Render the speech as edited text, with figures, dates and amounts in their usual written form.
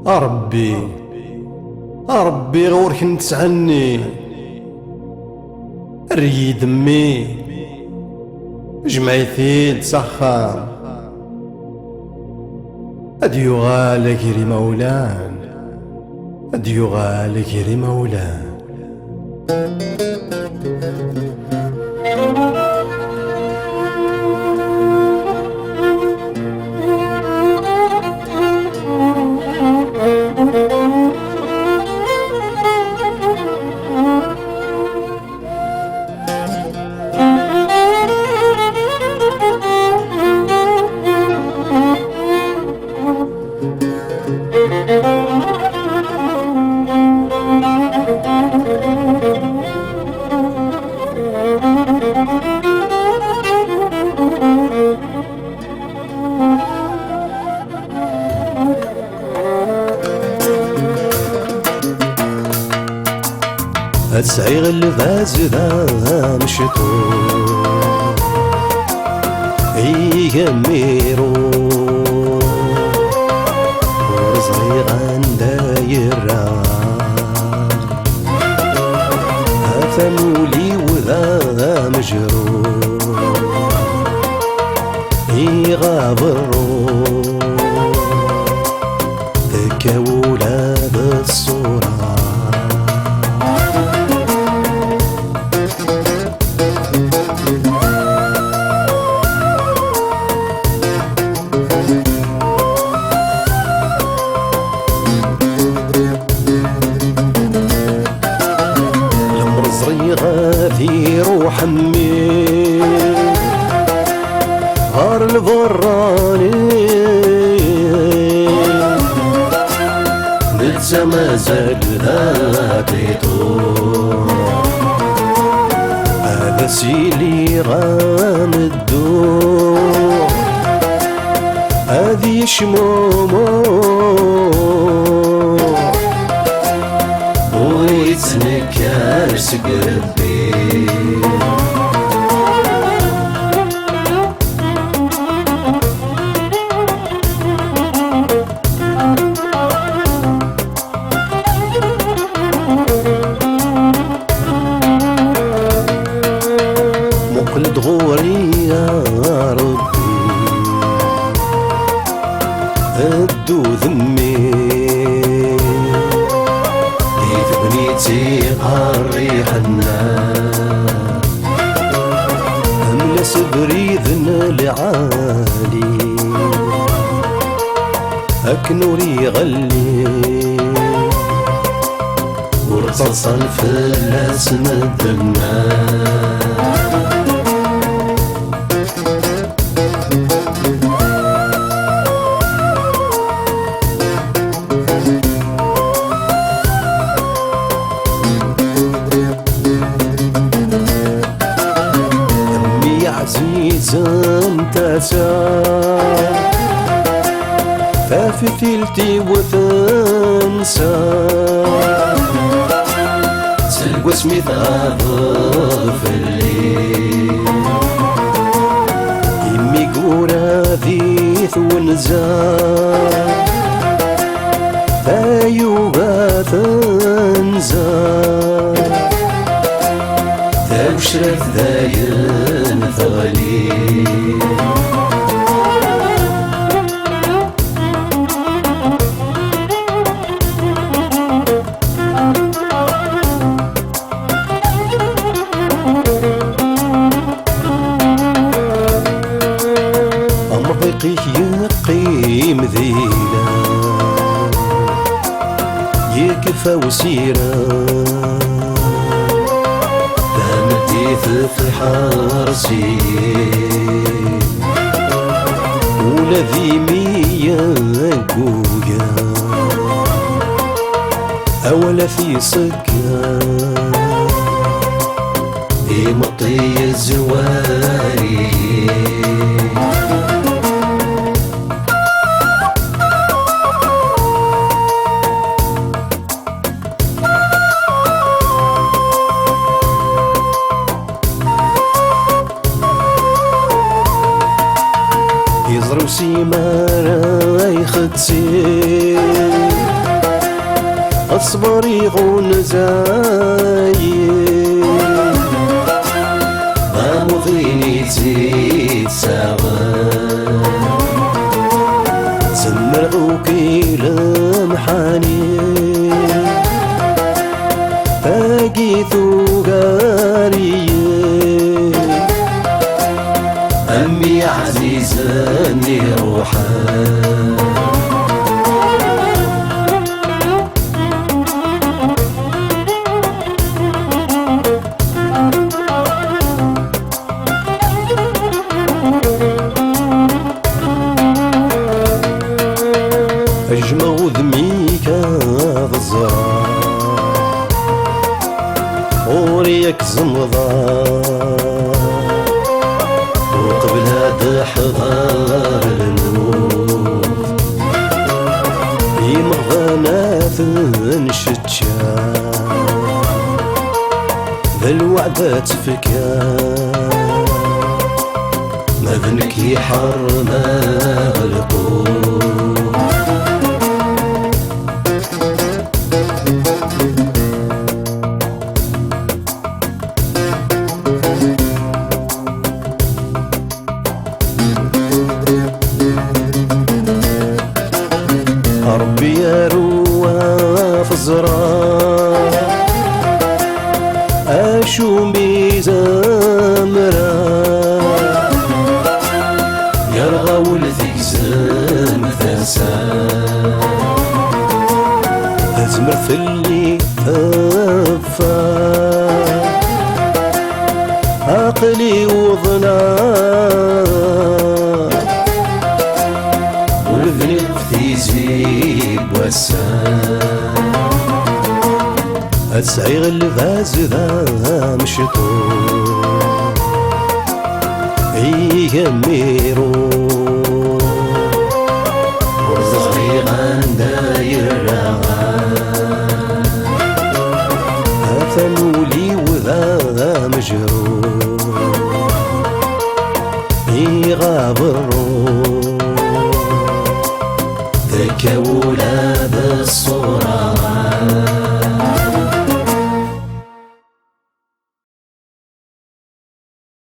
ربي ربي غورك نتعني ري دمي جمعي ثيد سخام اديو غالك يري مولان اديو غالك يري مولان تسعي غلباز ذا مشتو يغميرو ورزقي غندايرا ثمولي وذا مجرو يغابرو ذكا ولاد الصورة في روح امي غار البراني لسه ما زال ذاك طول هذا سيلي غام الدور هذه شمومو ويتنكر سقربي مقلد غوري يا ربي ادو ذمي بنيتي قاري حنان أملس بريذن لعالي أكنوري غلي ورصصا في الناس مدنا عزيزا تسار فافي ثيلتي وثنسى سلق اسمي ثاضف الليل يمي قورا ذيث ونزار فايوغا تنزار ذا وشرف ذاين ثغليل أمضيقي يقيم ذيلا يكفى وسيرا في حرسي ولذي مية قويا أولا في سكا مطي الزواري زرو سيمارا يختي أصبري غون زايد غامضيني تزيد ساغر زمر أوكي لمحاني باقيثو قاري أمي عزيزني روحان أجمع ذميك الزرع وريك زمضة وقبلها تحضر النور يمغضنا تنشتشا ذا الوعدة تفكا ما ذنك يحرم القول ربي يا رواف الزرار أشومي زمرا يرغى ولدك زم ثسا تزمر في اللي ثفا عقلي وظنا تيزيب وسام أتسعي غلفاز ذا مشطور يهميرو وزغري غنداير رغان أثنولي وذا مجرور يغابر